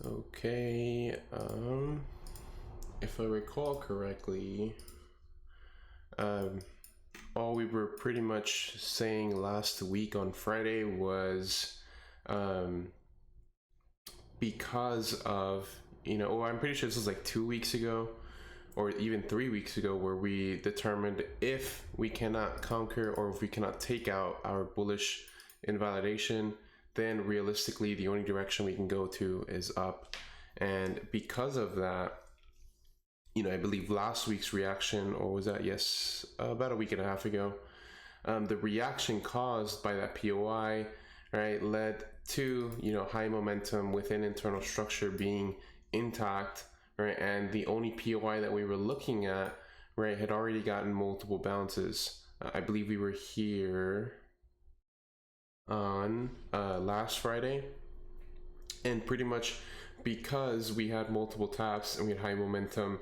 Okay, if I recall correctly, all we were pretty much saying last week on Friday was because of, I'm pretty sure this was like 2 weeks ago or even 3 weeks ago, where we determined if we cannot conquer or if we cannot take out our bullish invalidation, then realistically the only direction we can go to is up. And because of that, I believe last week's reaction, or was that, yes, about a week and a half ago, the reaction caused by that POI, right, led to, high momentum within internal structure being intact, right, and the only POI that we were looking at, right, had already gotten multiple bounces. I believe we were here on last Friday, and pretty much because we had multiple taps and we had high momentum,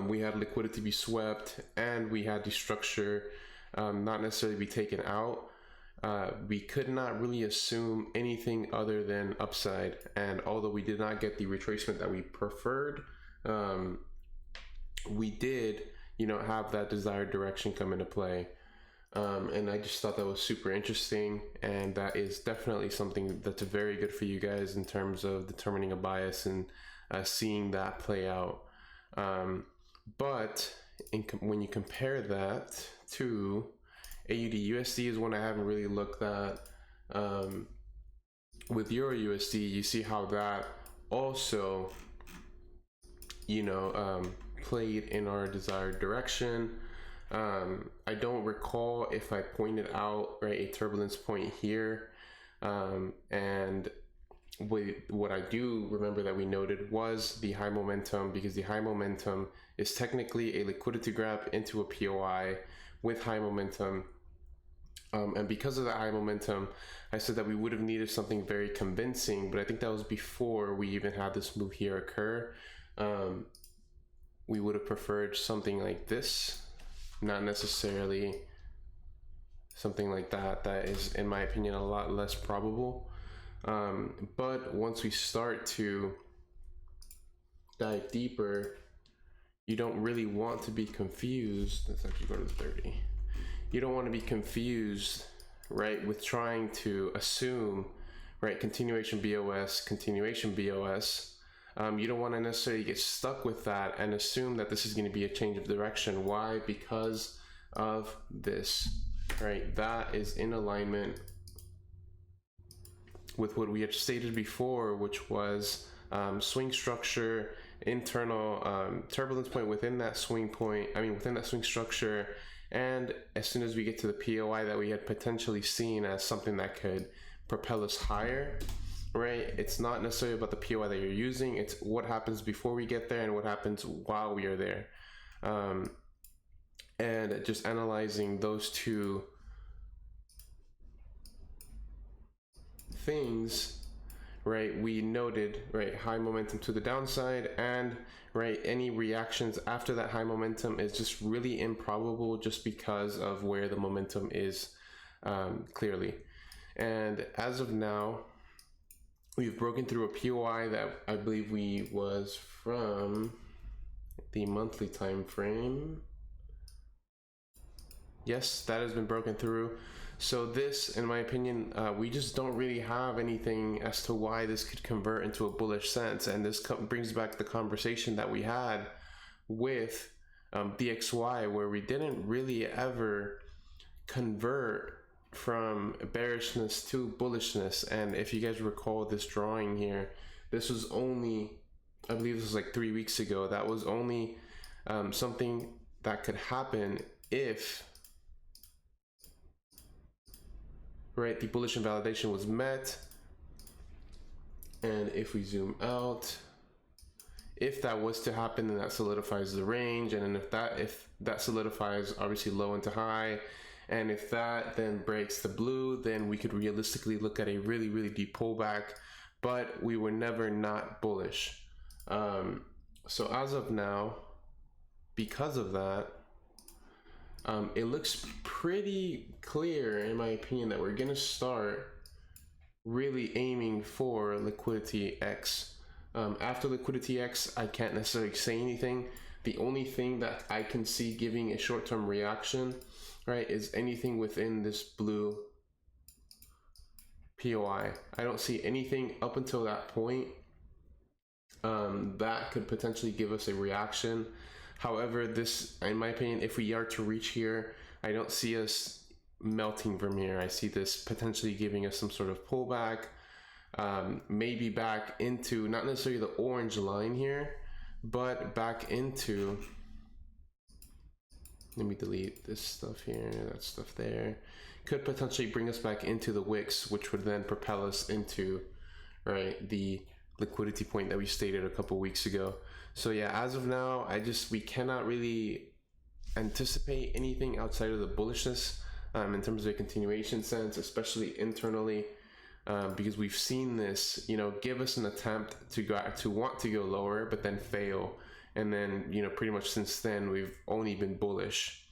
we had liquidity be swept and we had the structure not necessarily be taken out, we could not really assume anything other than upside. And although we did not get the retracement that we preferred, we did, have that desired direction come into play. And I just thought that was super interesting, and that is definitely something that's very good for you guys in terms of determining a bias and seeing that play out. But when you compare that to AUDUSD, is one I haven't really looked at. With EURUSD, you see how that also, played in our desired direction. I don't recall if I pointed out, right, a turbulence point here, and what I do remember that we noted was the high momentum, because the high momentum is technically a liquidity grab into a POI with high momentum. And because of that high momentum, I said that we would have needed something very convincing, but I think that was before we even had this move here occur. We would have preferred something like this, not necessarily something like that. That is, in my opinion, a lot less probable. But once we start to dive deeper, you don't really want to be confused. Let's actually go to the 30. You don't want to be confused, right, with trying to assume, right, continuation BOS, continuation BOS. You don't want to necessarily get stuck with that and assume that this is going to be a change of direction. Why? Because of this, right? That is in alignment with what we had stated before, which was swing structure, internal turbulence point within that swing point, within that swing structure. And as soon as we get to the POI that we had potentially seen as something that could propel us higher, right? It's not necessarily about the POI that you're using, it's what happens before we get there and what happens while we are there. And just analyzing those two things, right, we noted, right, high momentum to the downside, and right, any reactions after that high momentum is just really improbable just because of where the momentum is, clearly. And as of now, we've broken through a POI that I believe we was from the monthly time frame. Yes, that has been broken through. So this, in my opinion, we just don't really have anything as to why this could convert into a bullish sense. And this brings back the conversation that we had with DXY, where we didn't really ever convert from bearishness to bullishness. And if you guys recall this drawing here, this was only, I believe this was like 3 weeks ago, that was only something that could happen if, right, the bullish invalidation was met. And if we zoom out, if that was to happen, then that solidifies the range. And then if that solidifies obviously low into high, and if that then breaks the blue, then we could realistically look at a really, really deep pullback, but we were never not bullish. So as of now, because of that, it looks pretty clear, in my opinion, that we're gonna start really aiming for liquidity X. After liquidity X, I can't necessarily say anything. The only thing that I can see giving a short-term reaction, right, is anything within this blue POI. I don't see anything up until that point that could potentially give us a reaction. However, this, in my opinion, if we are to reach here, I don't see us melting from here. I see this potentially giving us some sort of pullback, maybe back into, not necessarily the orange line here, but back into, let me delete this stuff here, that stuff there. Could potentially bring us back into the wicks, which would then propel us into, right, the liquidity point that we stated a couple weeks ago. So yeah, as of now, we cannot really anticipate anything outside of the bullishness in terms of a continuation sense, especially internally, because we've seen this, give us an attempt to want to go lower, but then fail. And then, pretty much since then, we've only been bullish.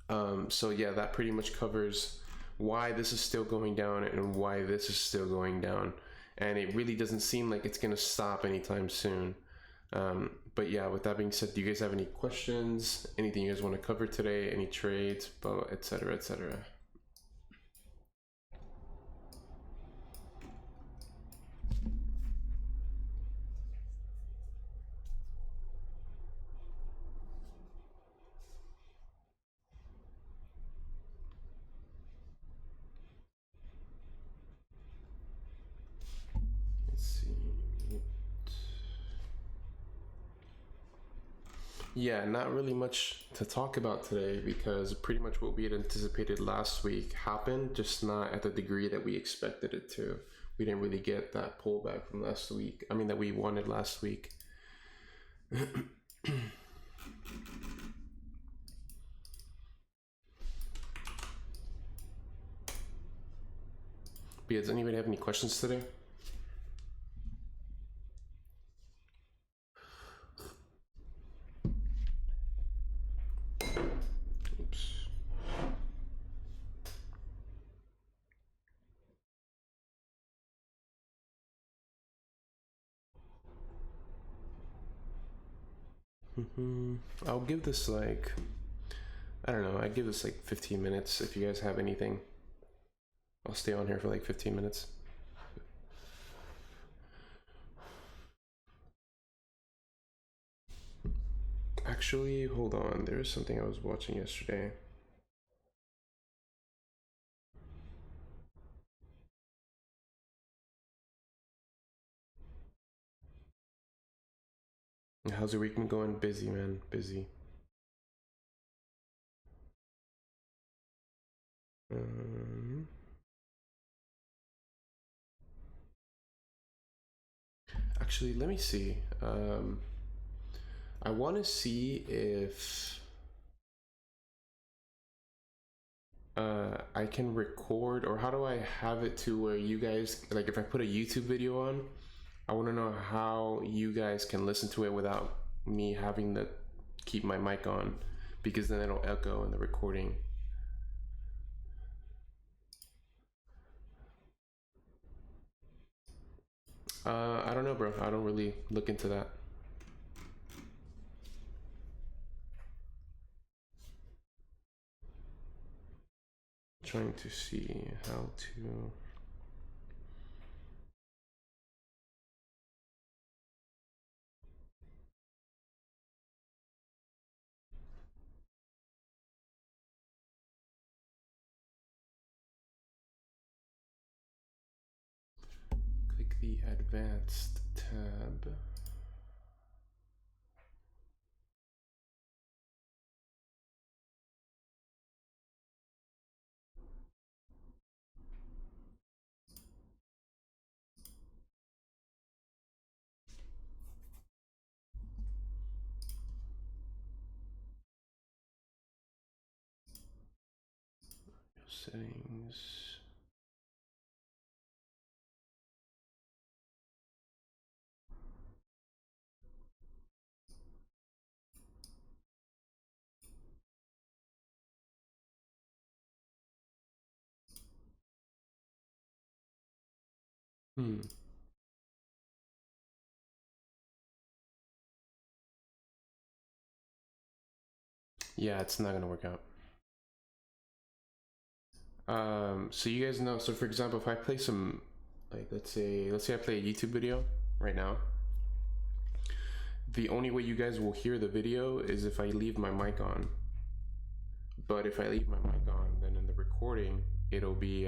So yeah, that pretty much covers why this is still going down and why this is still going down. And it really doesn't seem like it's going to stop anytime soon. But yeah, with that being said, do you guys have any questions? Anything you guys want to cover today? Any trades, etc., etc.? Yeah, not really much to talk about today because pretty much what we had anticipated last week happened, just not at the degree that we expected it to. We didn't really get that pullback from last week. I mean, that we wanted last week. But does anybody have any questions today? I'll give this like, I don't know, I'd give this like 15 minutes if you guys have anything. I'll stay on here for like 15 minutes. Actually, hold on, there was something I was watching yesterday. How's your week been going? Busy, man, busy. Actually, let me see. I want to see if I can record, or how do I have it to where you guys, like if I put a YouTube video on, I want to know how you guys can listen to it without me having to keep my mic on, because then it'll echo in the recording. I don't know, bro. I don't really look into that. Trying to see how to. Click the advanced tab. Settings. Hmm. Yeah, it's not gonna work out. So you guys know, so for example, if I play some, like, let's say I play a YouTube video right now, the only way you guys will hear the video is if I leave my mic on. But if I leave my mic on, then in the recording, it'll be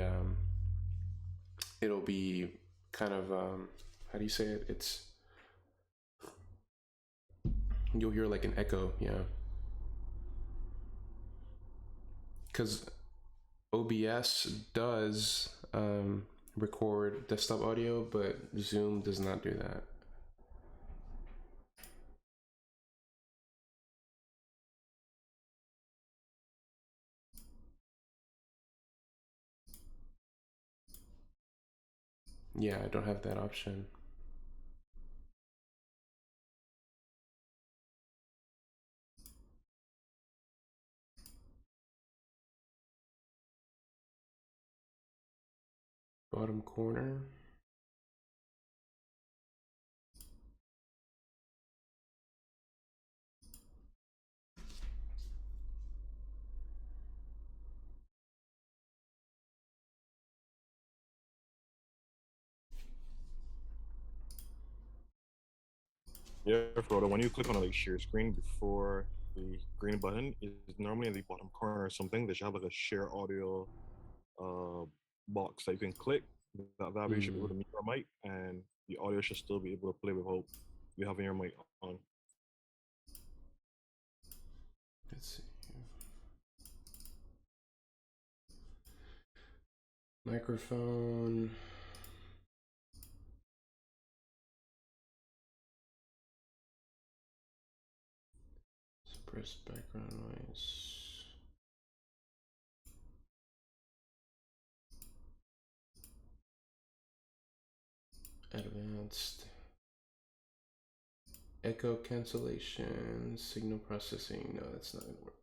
kind of, how do you say it? You'll hear like an echo, yeah. Because OBS does record desktop audio, but Zoom does not do that. Yeah, I don't have that option. Bottom corner. Yeah, Frodo, when you click on a like share screen before the green button is normally in the bottom corner or something, they should have like a share audio box that you can click. That way you should be able to mute your mic and the audio should still be able to play without you having your mic on. Let's see. Microphone. Suppress background noise. Advanced. Echo cancellation. Signal processing. No, that's not gonna work.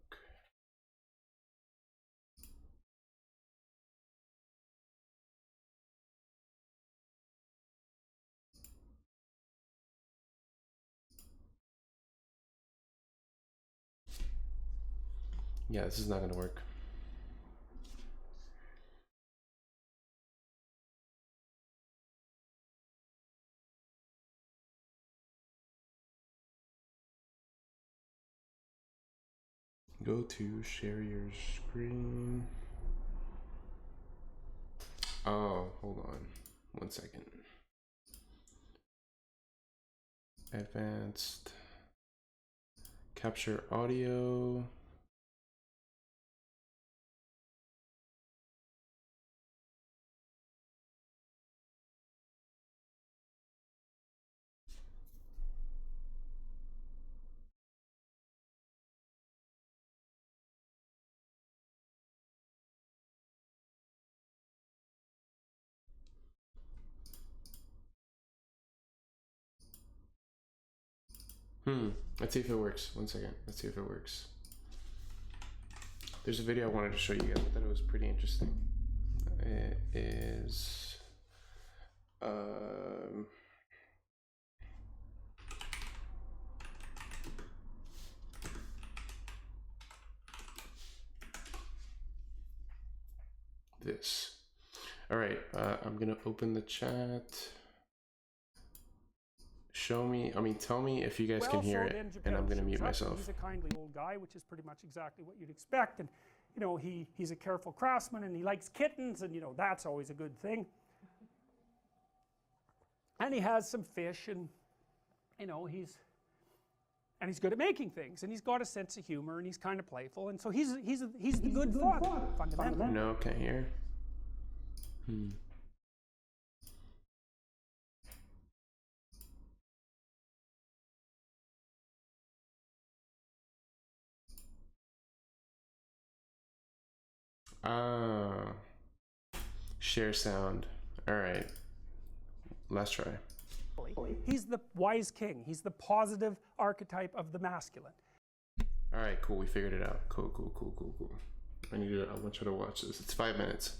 Yeah, this is not gonna work. Go to share your screen. Oh, hold on. 1 second. Advanced. Capture audio. Let's see if it works. 1 second. Let's see if it works. There's a video I wanted to show you guys. I thought it was pretty interesting. It is this. All right, I'm gonna open the chat. Show me, tell me if you guys can hear it, and I'm gonna mute myself. He's a kindly old guy, which is pretty much exactly what you'd expect, and you know, he's a careful craftsman, and he likes kittens, and you know, that's always a good thing. And he has some fish, and you know, he's good at making things, and he's got a sense of humor, and he's kind of playful, and so he's the good father, fundamentally. No, can't hear. Share sound. All right, let's try. He's the wise king. He's the positive archetype of the masculine. All right, cool. We figured it out. Cool. I want you to watch this. It's 5 minutes.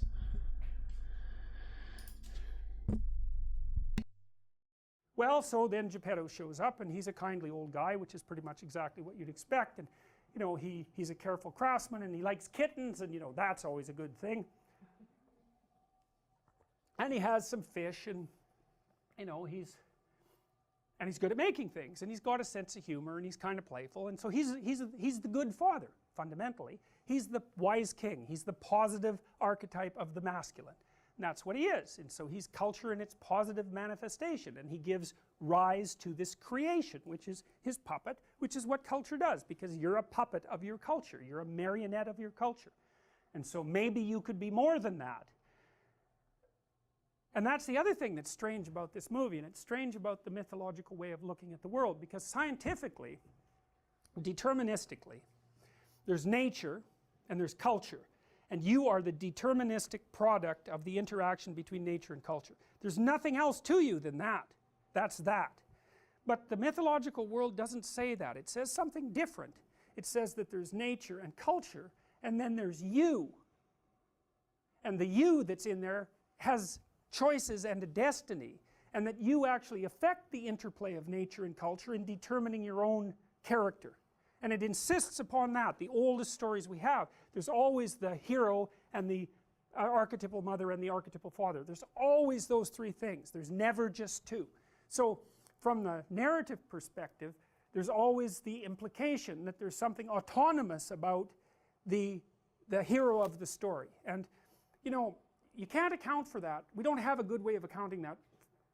Well, so then Geppetto shows up, and he's a kindly old guy, which is pretty much exactly what you'd expect. And you know, he's a careful craftsman, and he likes kittens, and you know, that's always a good thing. And he has some fish, and you know, he's good at making things, and he's got a sense of humor, and he's kind of playful, and so he's the good father. Fundamentally, he's the wise king. He's the positive archetype of the masculine, and that's what he is. And so he's culture in its positive manifestation, and he gives rise to this creation, which is his puppet, which is what culture does, because you're a puppet of your culture, you're a marionette of your culture. And so maybe you could be more than that. And that's the other thing that's strange about this movie, and it's strange about the mythological way of looking at the world, because scientifically, deterministically, there's nature and there's culture, and you are the deterministic product of the interaction between nature and culture. There's nothing else to you than that. That's that. But the mythological world doesn't say that. It says something different. It says that there's nature and culture, and then there's you, and the you that's in there has choices and a destiny, and that you actually affect the interplay of nature and culture in determining your own character. And it insists upon that. The oldest stories we have, there's always the hero and the archetypal mother and the archetypal father. There's always those three things. There's never just two. So from the narrative perspective, there's always the implication that there's something autonomous about the hero of the story. And you know, you can't account for that. We don't have a good way of accounting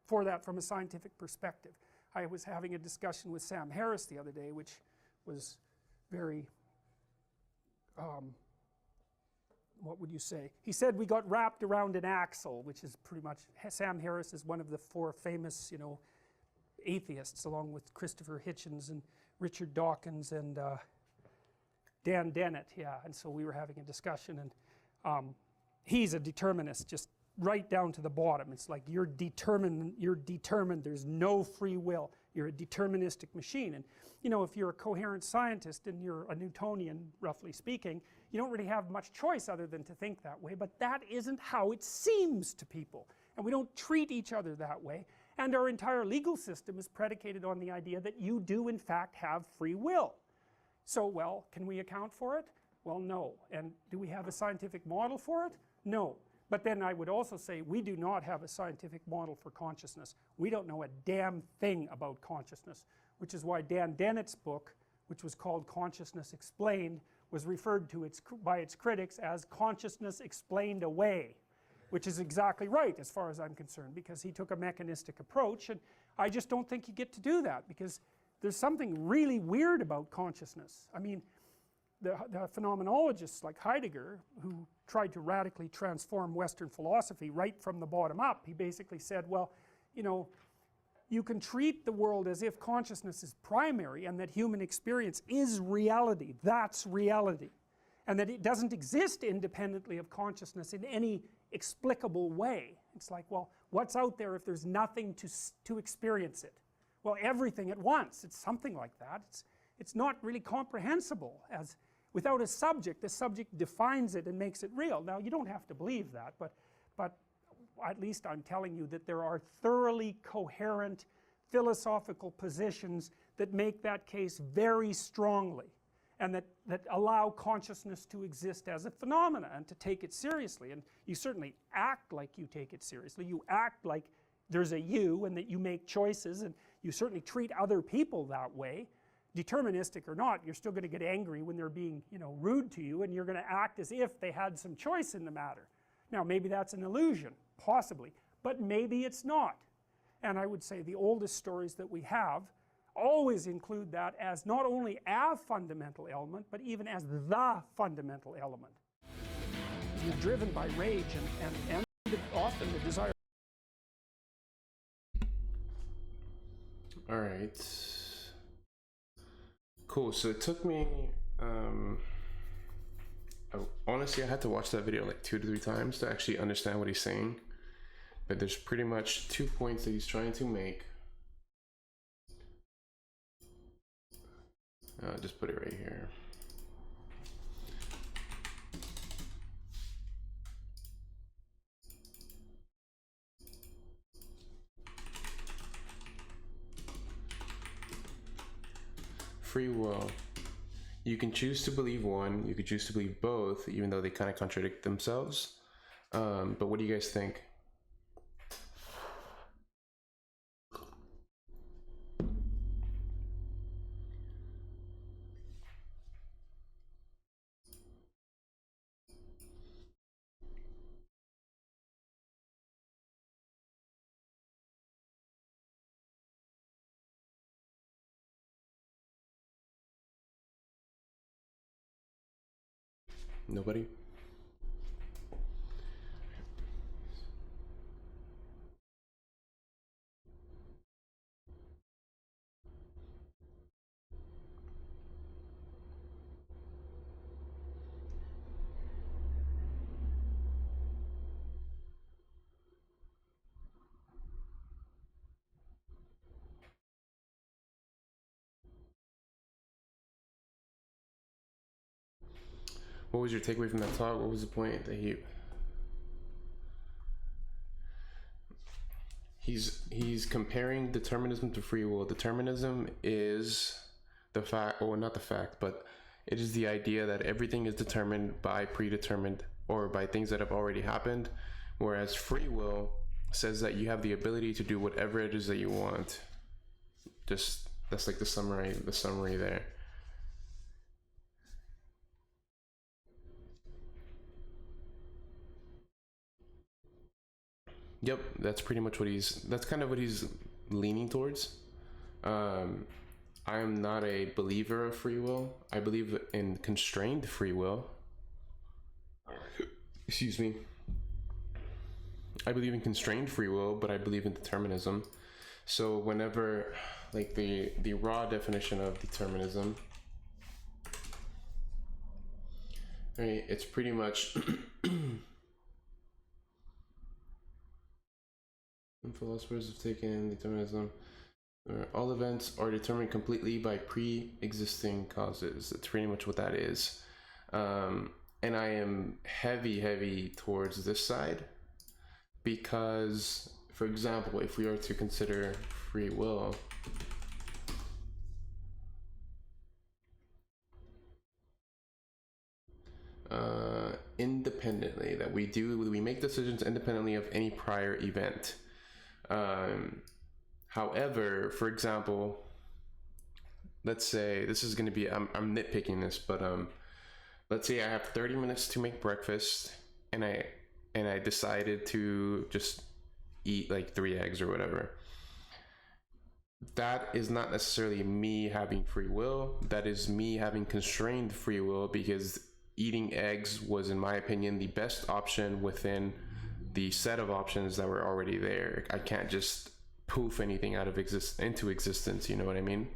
for that from a scientific perspective. I was having a discussion with Sam Harris the other day, which was very, what would you say? He said we got wrapped around an axle, which is pretty much, Sam Harris is one of the four famous, you know, atheists, along with Christopher Hitchens and Richard Dawkins and Dan Dennett, yeah. And so we were having a discussion, and he's a determinist, just right down to the bottom. It's like you're determined, there's no free will, you're a deterministic machine. And you know, if you're a coherent scientist and you're a Newtonian, roughly speaking, you don't really have much choice other than to think that way, but that isn't how it seems to people, and we don't treat each other that way. And our entire legal system is predicated on the idea that you do in fact have free will. So, well, can we account for it? Well, no. And do we have a scientific model for it? No. But then I would also say we do not have a scientific model for consciousness. We don't know a damn thing about consciousness, which is why Dan Dennett's book, which was called Consciousness Explained, was referred to by its critics as Consciousness Explained Away, which is exactly right as far as I'm concerned, because he took a mechanistic approach, and I just don't think you get to do that, because there's something really weird about consciousness. I mean, the phenomenologists like Heidegger, who tried to radically transform Western philosophy right from the bottom up, he basically said, well, you know, you can treat the world as if consciousness is primary, and that human experience is reality, that's reality, and that it doesn't exist independently of consciousness in any explicable way. It's like, well, what's out there if there's nothing to experience it? Well, everything at once. It's something like that. It's not really comprehensible. As without a subject, the subject defines it and makes it real. Now, you don't have to believe that, but at least I'm telling you that there are thoroughly coherent philosophical positions that make that case very strongly, and that allow consciousness to exist as a phenomena and to take it seriously. And you certainly act like you take it seriously. You act like there's a you, and that you make choices, and you certainly treat other people that way. Deterministic or not, you're still going to get angry when they're being, you know, rude to you, and you're going to act as if they had some choice in the matter. Now, maybe that's an illusion, possibly, but maybe it's not. And I would say the oldest stories that we have always include that as not only a fundamental element, but even as the fundamental element. You're driven by rage and often the desire. All right. Cool. So it took me, honestly, I had to watch that video like 2 to 3 times to actually understand what he's saying. But there's pretty much 2 points that he's trying to make. I'll just put it right here. free will. You can choose to believe one, you could choose to believe both, even though they kind of contradict themselves. But what do you guys think? Nobody? What was your takeaway from that talk? What was the point that he's comparing determinism to free will? Determinism is the fact, or not the fact, but it is the idea that everything is determined by predetermined or by things that have already happened, whereas free will says that you have the ability to do whatever it is that you want. Just that's like the summary there. Yep, that's pretty much that's kind of what he's leaning towards. I am not a believer of free will. I believe in constrained free will. Excuse me. I believe in constrained free will, but I believe in determinism. So whenever, like the raw definition of determinism, right, it's pretty much philosophers have taken determinism. All events are determined completely by pre-existing causes. That's pretty much what that is. And I am heavy towards this side because, for example, if we are to consider free will, independently, that we make decisions independently of any prior event. However, for example, let's say this is going to be, I'm nitpicking this, but let's say I have 30 minutes to make breakfast and I decided to just eat like 3 eggs or whatever. That is not necessarily me having free will. That is me having constrained free will, because eating eggs was, in my opinion, the best option within the set of options that were already there. I can't just poof anything out of into existence, you know what I mean?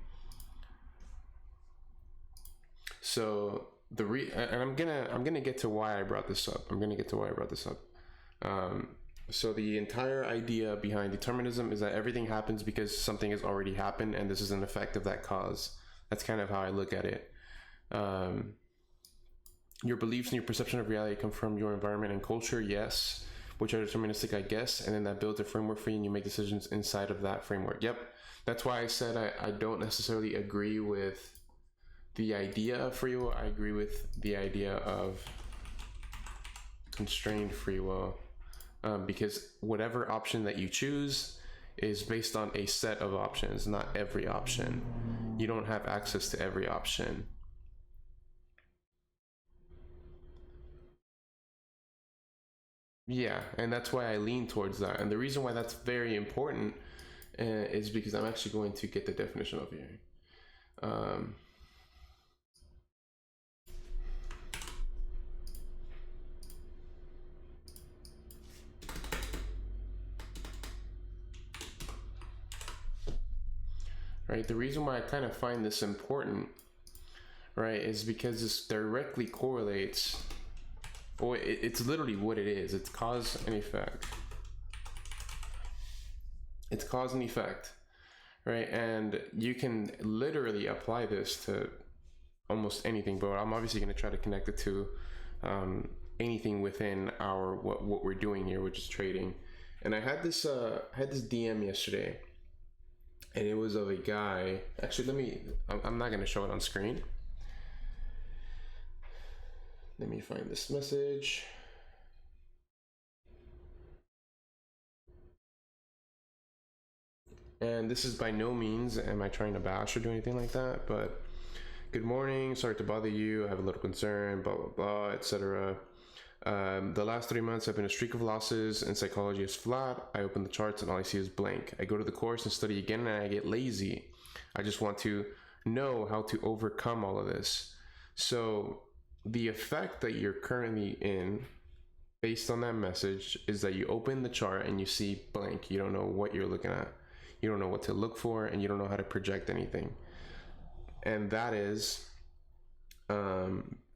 So and I'm gonna get to why I brought this up. So the entire idea behind determinism is that everything happens because something has already happened, and this is an effect of that cause. That's kind of how I look at it. Your beliefs and your perception of reality come from your environment and culture, yes, which are deterministic, I guess, and then that builds a framework for you and you make decisions inside of that framework. Yep, that's why I said I don't necessarily agree with the idea of free will. I agree with the idea of constrained free will, because whatever option that you choose is based on a set of options, not every option. You don't have access to every option. Yeah, and that's why I lean towards that. And the reason why that's very important is because I'm actually going to get the definition over here. Right, the reason why I kind of find this important, right, is because this directly correlates. Well, it's literally what it is. It's cause and effect. It's cause and effect, right? And you can literally apply this to almost anything, but I'm obviously going to try to connect it to anything within our what we're doing here, which is trading. And I had this DM yesterday, and it was of a guy. Actually, I'm not going to show it on screen. Let me find this message. And this is by no means am I trying to bash or do anything like that, but good morning, sorry to bother you, I have a little concern, blah, blah, blah, etc. The last 3 months have been a streak of losses and psychology is flat. I open the charts and all I see is blank. I go to the course and study again and I get lazy. I just want to know how to overcome all of this. So the effect that you're currently in based on that message is that you open the chart and you see blank. You don't know what you're looking at. You don't know what to look for, and you don't know how to project anything. And that is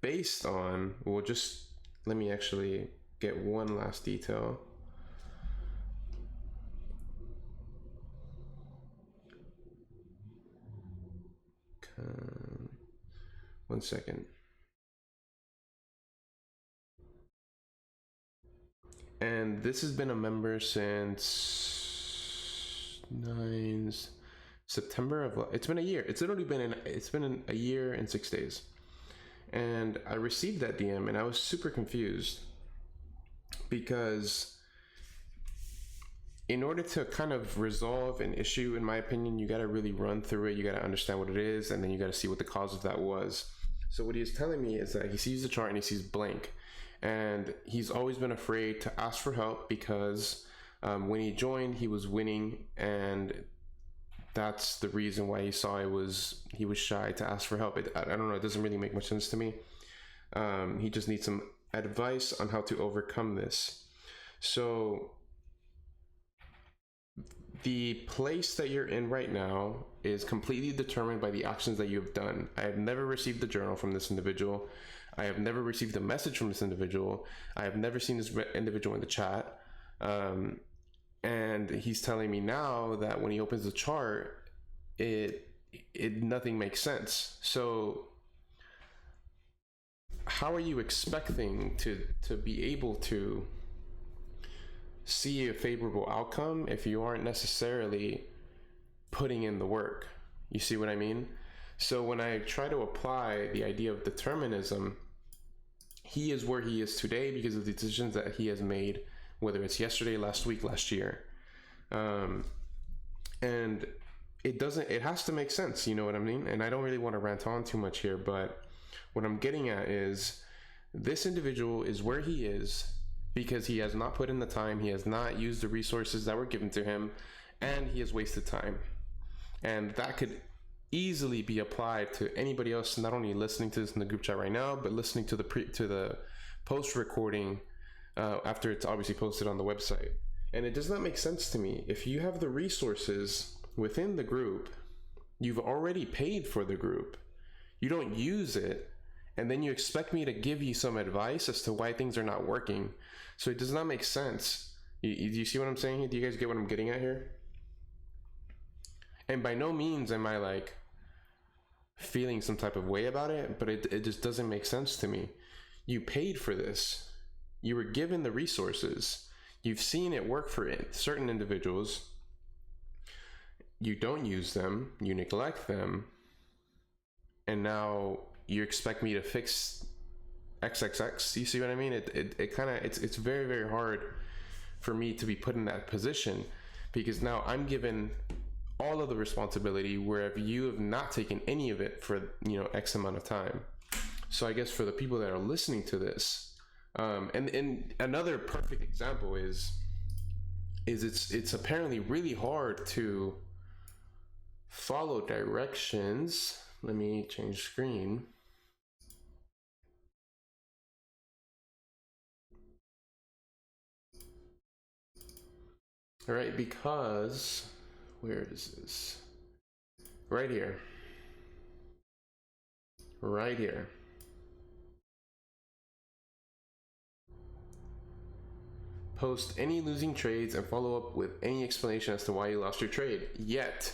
based on, well, just let me actually get one last detail. One second. And this has been a member since September of, it's been a year. It's literally been a year and 6 days. And I received that DM and I was super confused because in order to kind of resolve an issue, in my opinion, you got to really run through it. You got to understand what it is, and then you got to see what the cause of that was. So what he is telling me is that he sees the chart and he sees blank, and he's always been afraid to ask for help because when he joined, he was winning, and that's the reason why he was shy to ask for help. I don't know. It doesn't really make much sense to me. He just needs some advice on how to overcome this. So the place that you're in right now is completely determined by the actions that you have done. I have never received the journal from this individual. I have never received a message from this individual. I have never seen this individual in the chat. And he's telling me now that when he opens the chart, nothing makes sense. So how are you expecting to be able to see a favorable outcome if you aren't necessarily putting in the work? You see what I mean? So when I try to apply the idea of determinism, he is where he is today because of the decisions that he has made, whether it's yesterday, last week, last year. And it has to make sense, you know what I mean? And I don't really want to rant on too much here, but what I'm getting at is this individual is where he is because he has not put in the time, he has not used the resources that were given to him, and he has wasted time. And that could easily be applied to anybody else, not only listening to this in the group chat right now, but listening to the post recording after it's obviously posted on the website. And it does not make sense to me. If you have the resources within the group, you've already paid for the group, you don't use it, and then you expect me to give you some advice as to why things are not working. So it does not make sense. Do you see what I'm saying here? Do you guys get what I'm getting at here? And by no means am I like feeling some type of way about it, but it just doesn't make sense to me. You paid for this. You were given the resources. You've seen it work for certain individuals. You don't use them. You neglect them. And now you expect me to fix XXX. You see what I mean? It's very, very hard for me to be put in that position because now I'm given all of the responsibility wherever you have not taken any of it for, X amount of time. So I guess for the people that are listening to this, and another perfect example is it's apparently really hard to follow directions. Let me change screen. All right, because where is this? Right here. Right here. Post any losing trades and follow up with any explanation as to why you lost your trade. Yet,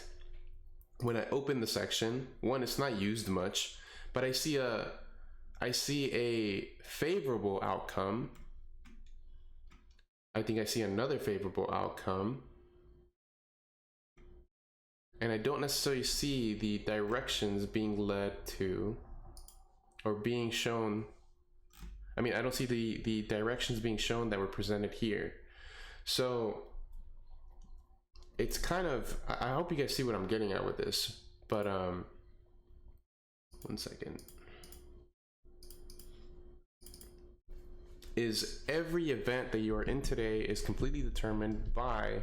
when I open the section, one, it's not used much, but I see a favorable outcome. I think I see another favorable outcome. And I don't necessarily see the directions being led to or being shown. I mean, I don't see the directions being shown that were presented here. So it's kind of, I hope you guys see what I'm getting at with this, but 1 second. Is every event that you are in today is completely determined by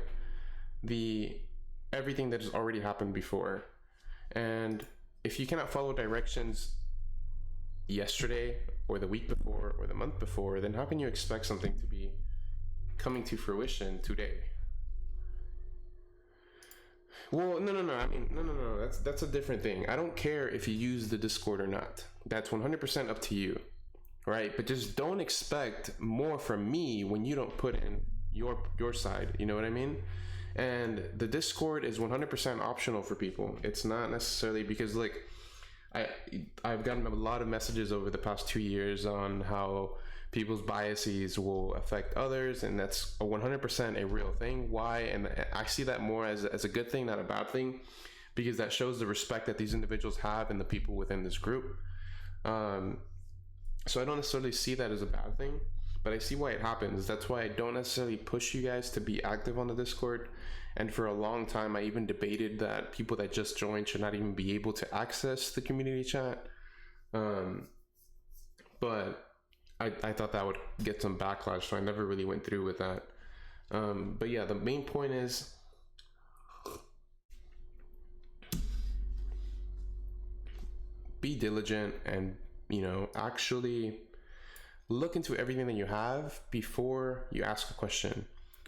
everything that has already happened before. And if you cannot follow directions yesterday or the week before or the month before, then how can you expect something to be coming to fruition today? Well, no. I mean, no. That's a different thing. I don't care if you use the Discord or not. That's 100% up to you, right? But just don't expect more from me when you don't put in your side. You know what I mean? And the Discord is 100% optional for people. It's not necessarily because, like, I've gotten a lot of messages over the past 2 years on how people's biases will affect others, and that's 100% a real thing. Why? And I see that more as a good thing, not a bad thing, because that shows the respect that these individuals have and the people within this group. So I don't necessarily see that as a bad thing, but I see why it happens. That's why I don't necessarily push you guys to be active on the Discord. And for a long time, I even debated that people that just joined should not even be able to access the community chat. But I thought that would get some backlash, so I never really went through with that. But yeah, the main point is be diligent and, you know, actually look into everything that you have before you ask a question,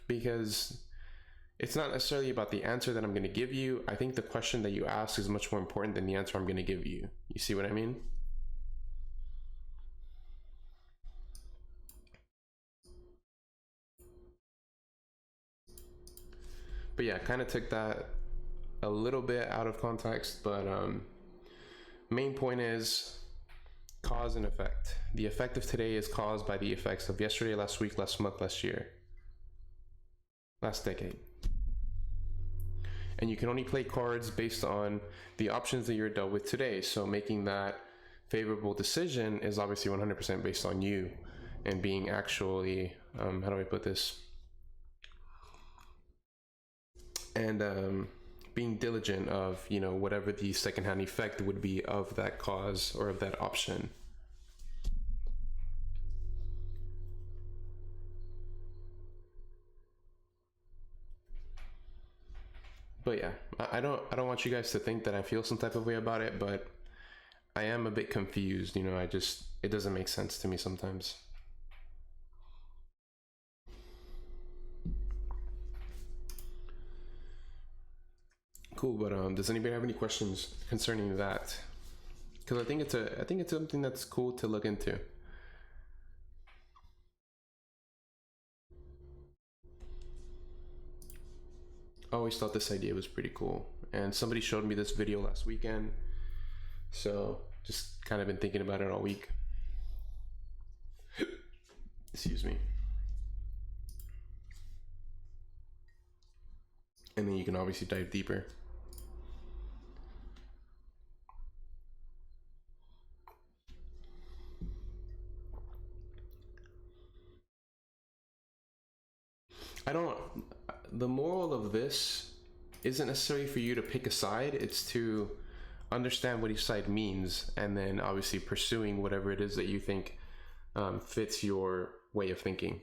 because it's not necessarily about the answer that I'm going to give you. I think the question that you ask is much more important than the answer I'm going to give you. You see what I mean? But yeah, kind of took that a little bit out of context, but main point is cause and effect. The effect of today is caused by the effects of yesterday, last week, last month, last year, last decade. And you can only play cards based on the options that you're dealt with today. So making that favorable decision is obviously 100% based on you and being actually, how do I put this? And being diligent of, you know, whatever the secondhand effect would be of that cause or of that option. But yeah, I don't want you guys to think that I feel some type of way about it, but I am a bit confused, you know. It doesn't make sense to me sometimes. Cool, but does anybody have any questions concerning that? Because I think it's something that's cool to look into. I always thought this idea was pretty cool, and somebody showed me this video last weekend, so just kind of been thinking about it all week. Excuse me. And then you can obviously dive deeper. The moral of this isn't necessarily for you to pick a side, it's to understand what each side means, and then obviously pursuing whatever it is that you think fits your way of thinking.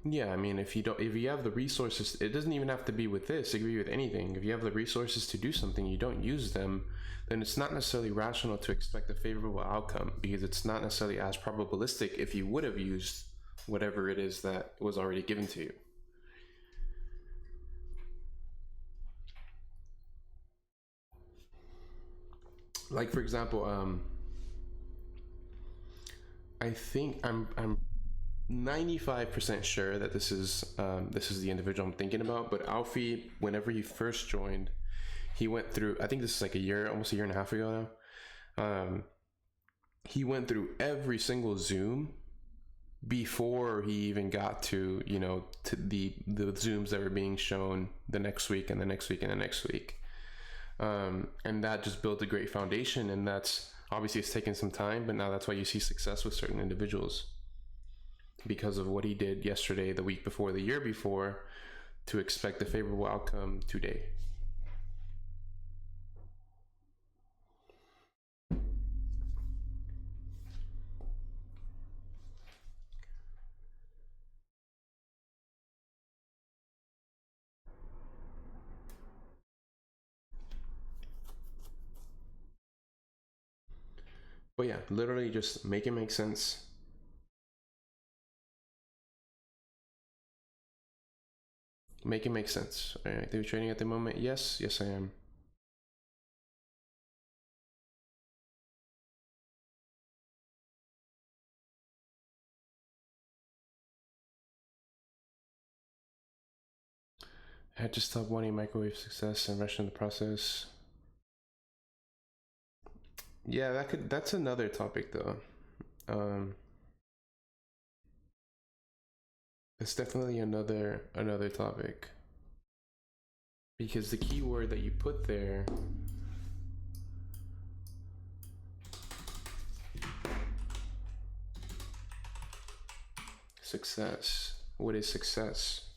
Yeah, I mean, if you have the resources, it doesn't even have to be with this, it could be with anything. If you have the resources to do something, you don't use them, then it's not necessarily rational to expect a favorable outcome, because it's not necessarily as probabilistic if you would have used whatever it is that was already given to you. Like, for example, I think I'm 95% sure that this is the individual I'm thinking about, but Alfie, whenever he first joined, he went through, I think this is like almost a year and a half ago now. He went through every single Zoom before he even got to, you know, to the Zooms that were being shown the next week and the next week and the next week. And that just built a great foundation, and that's obviously it's taken some time, but now that's why you see success with certain individuals, because of what he did yesterday, the week before, the year before, to expect a favorable outcome today. But yeah, literally just make it make sense. Make it make sense. Are you actively trading at the moment? Yes, I am. I had to stop wanting microwave success and rush in the process. Yeah, that's another topic though. It's definitely another topic, because the keyword that you put there success. What is success?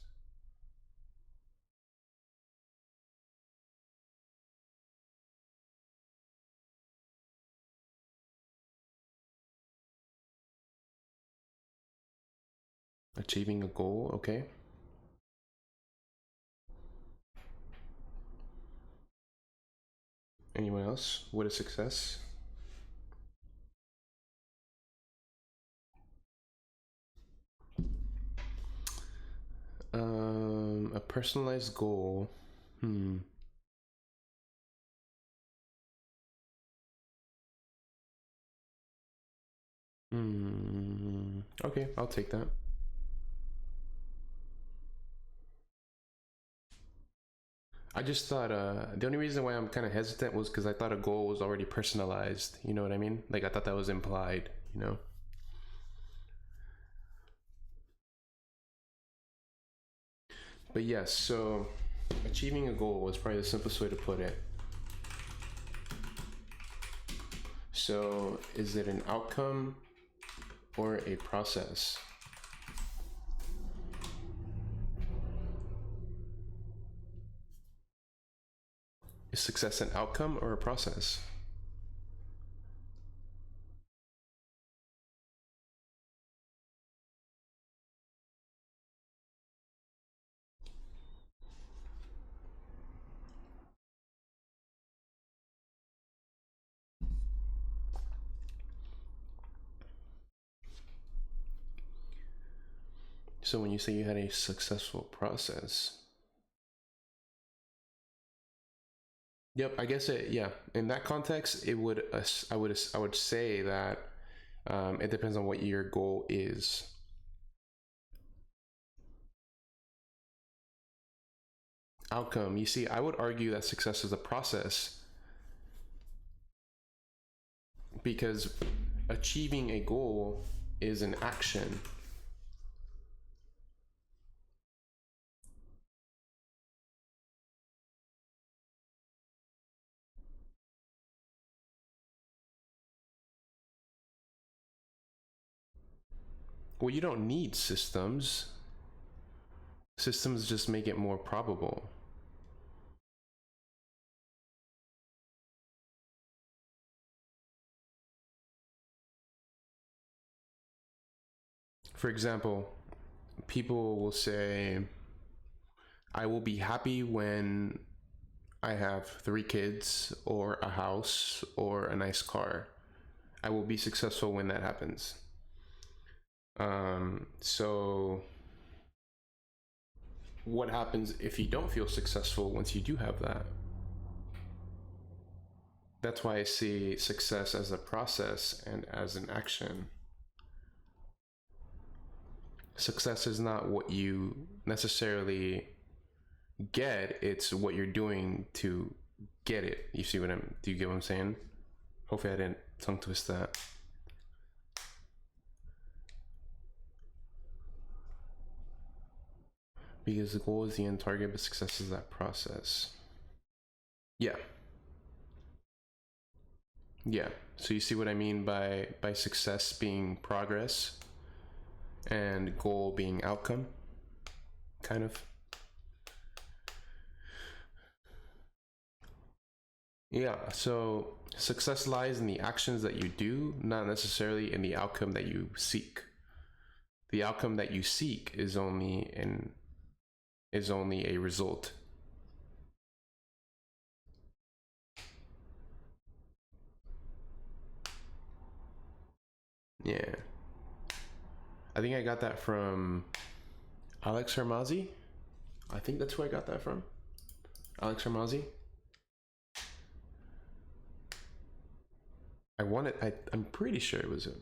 Achieving a goal, okay. Anyone else? What is success? A personalized goal. Okay, I'll take that. I just thought the only reason why I'm kind of hesitant was because I thought a goal was already personalized. You know what I mean? Like I thought that was implied, you know? But yes, so achieving a goal was probably the simplest way to put it. So is it an outcome or a process? Is success an outcome or a process? So when you say you had a successful process, yep, I guess yeah. In that context, it would I would say that it depends on what your goal is. Outcome. You see, I would argue that success is a process, because achieving a goal is an action. Well, you don't need systems. Systems just make it more probable. For example, people will say, I will be happy when I have 3 kids or a house or a nice car. I will be successful when that happens. So what happens if you don't feel successful once you do have that? That's why I see success as a process and as an action. Success is not what you necessarily get, it's what you're doing to get it. You see what do you get what I'm saying? Hopefully I didn't tongue twist that. Because the goal is the end target, but success is that process. Yeah. Yeah. So you see what I mean by success being progress and goal being outcome, kind of. Yeah, so success lies in the actions that you do, not necessarily in the outcome that you seek. The outcome that you seek is only a result. Yeah. I think I got that from Alex Hermazi. I think that's who I got that from. Alex Hermazi. I'm pretty sure it was him.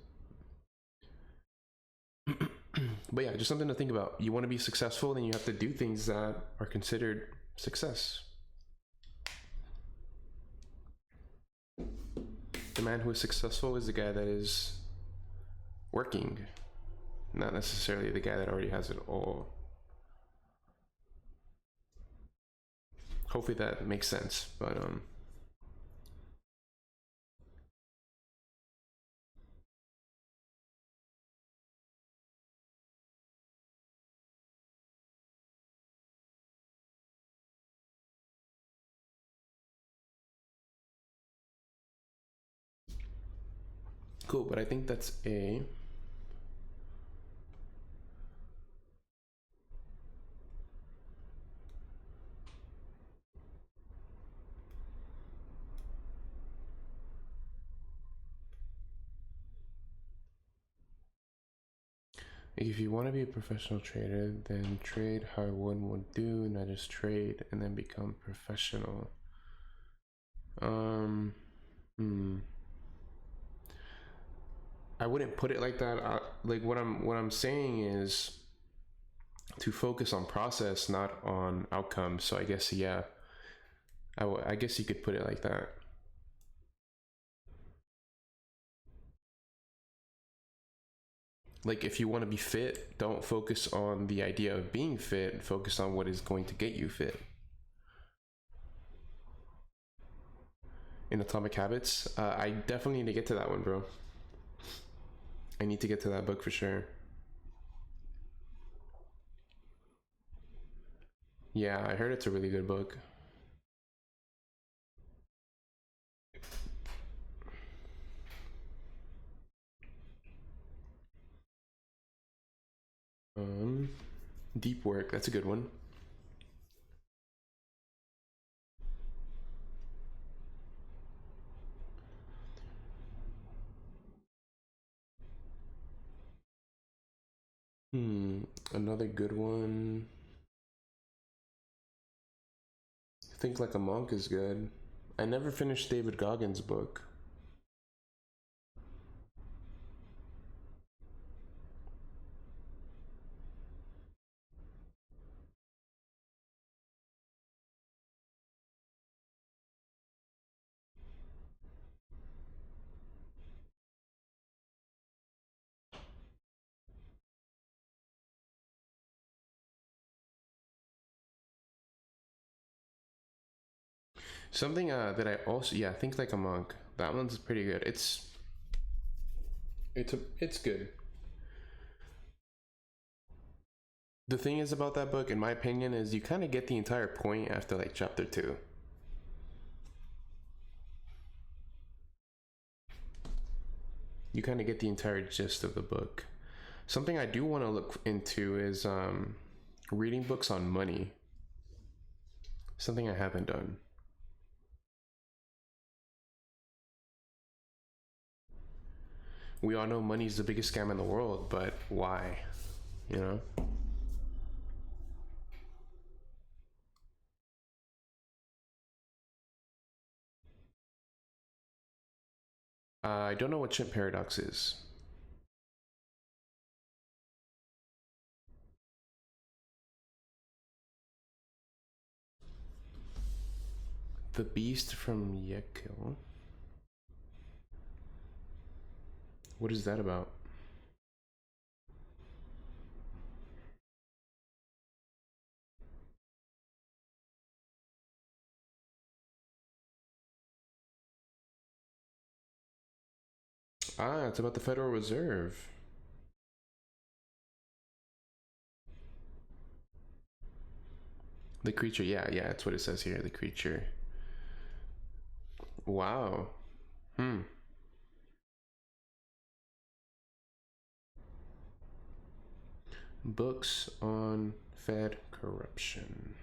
But yeah, just something to think about. You want to be successful, then you have to do things that are considered success. The man who is successful is the guy that is working, not necessarily the guy that already has it all. Hopefully that makes sense, but cool. But I think that's A. If you want to be a professional trader, then trade how one would do, not just trade and then become professional. I wouldn't put it like that. Like what I'm saying is to focus on process, not on outcome. So I guess, yeah, I guess you could put it like that. Like if you want to be fit, don't focus on the idea of being fit, focus on what is going to get you fit. In Atomic Habits, I definitely need to get to that one, bro. I need to get to that book for sure. Yeah, I heard it's a really good book. Deep Work, that's a good one. Another good one. Think Like a Monk is good. I never finished David Goggins' book. Something that I also, yeah, Think Like a Monk. That one's pretty good. It's good. The thing is about that book, in my opinion, is you kind of get the entire point after like chapter 2. You kind of get the entire gist of the book. Something I do want to look into is reading books on money. Something I haven't done. We all know money's the biggest scam in the world, but why? You know? I don't know what chimp paradox is. The Beast from Jekyll. What is that about? Ah, it's about the Federal Reserve. The creature, yeah, that's what it says here, the creature. Wow. Books on Fed corruption.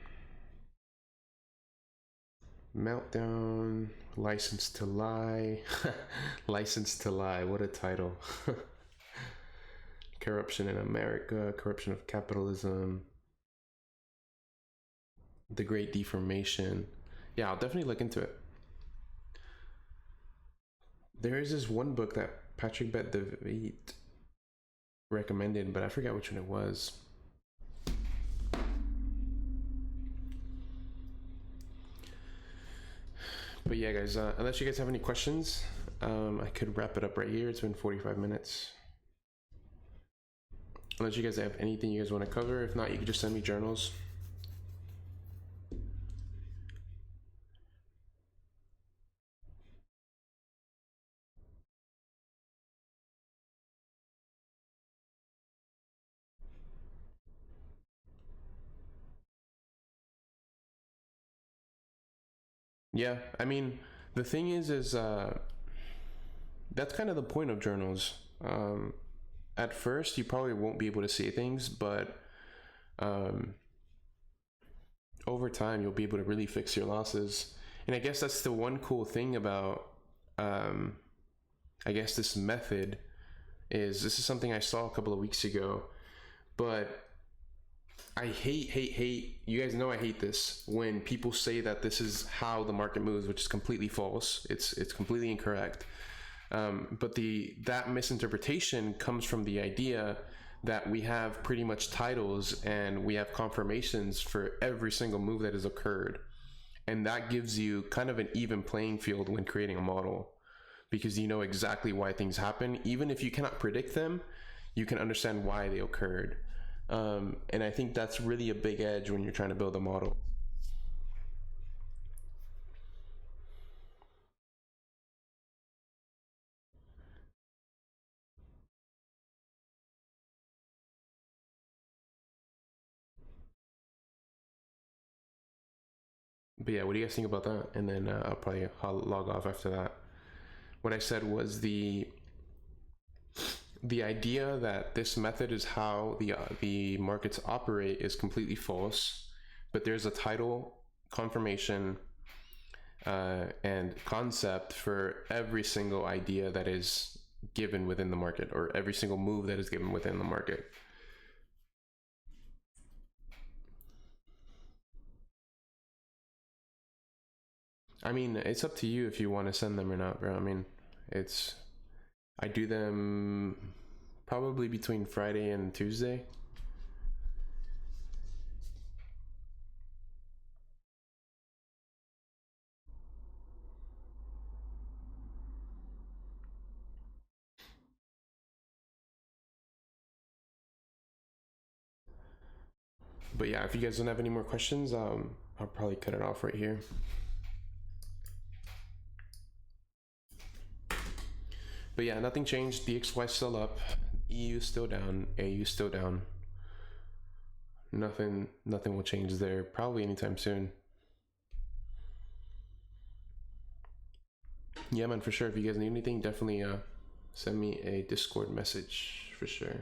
Meltdown, License to Lie. License to Lie, what a title. Corruption in America, Corruption of Capitalism. The Great Deformation. Yeah, I'll definitely look into it. There is this one book that Patrick Bet-David recommended, but I forgot which one it was. But yeah, guys, unless you guys have any questions, I could wrap it up right here. It's been 45 minutes. Unless you guys have anything you guys want to cover. If not, you can just send me journals. Yeah, I mean, the thing is that's kind of the point of journals. At first, you probably won't be able to see things, but over time, you'll be able to really fix your losses. And I guess that's the one cool thing about, I guess this method is, this is something I saw a couple of weeks ago, but I hate, you guys know I hate this, when people say that this is how the market moves, which is completely false. It's completely incorrect. But that misinterpretation comes from the idea that we have pretty much titles and we have confirmations for every single move that has occurred. And that gives you kind of an even playing field when creating a model, because you know exactly why things happen. Even if you cannot predict them, you can understand why they occurred. And I think that's really a big edge when you're trying to build a model. But yeah, what do you guys think about that? And then I'll log off after that. What I said was the idea that this method is how the markets operate is completely false, but there's a title, confirmation, and concept for every single idea that is given within the market, or every single move that is given within the market. I mean, it's up to you if you want to send them or not, bro. I mean, I do them probably between Friday and Tuesday. But yeah, if you guys don't have any more questions, I'll probably cut it off right here. But yeah, nothing changed. DXY still up, EU still down, AU still down. Nothing will change there probably anytime soon. Yeah, man, for sure. If you guys need anything, definitely send me a Discord message for sure.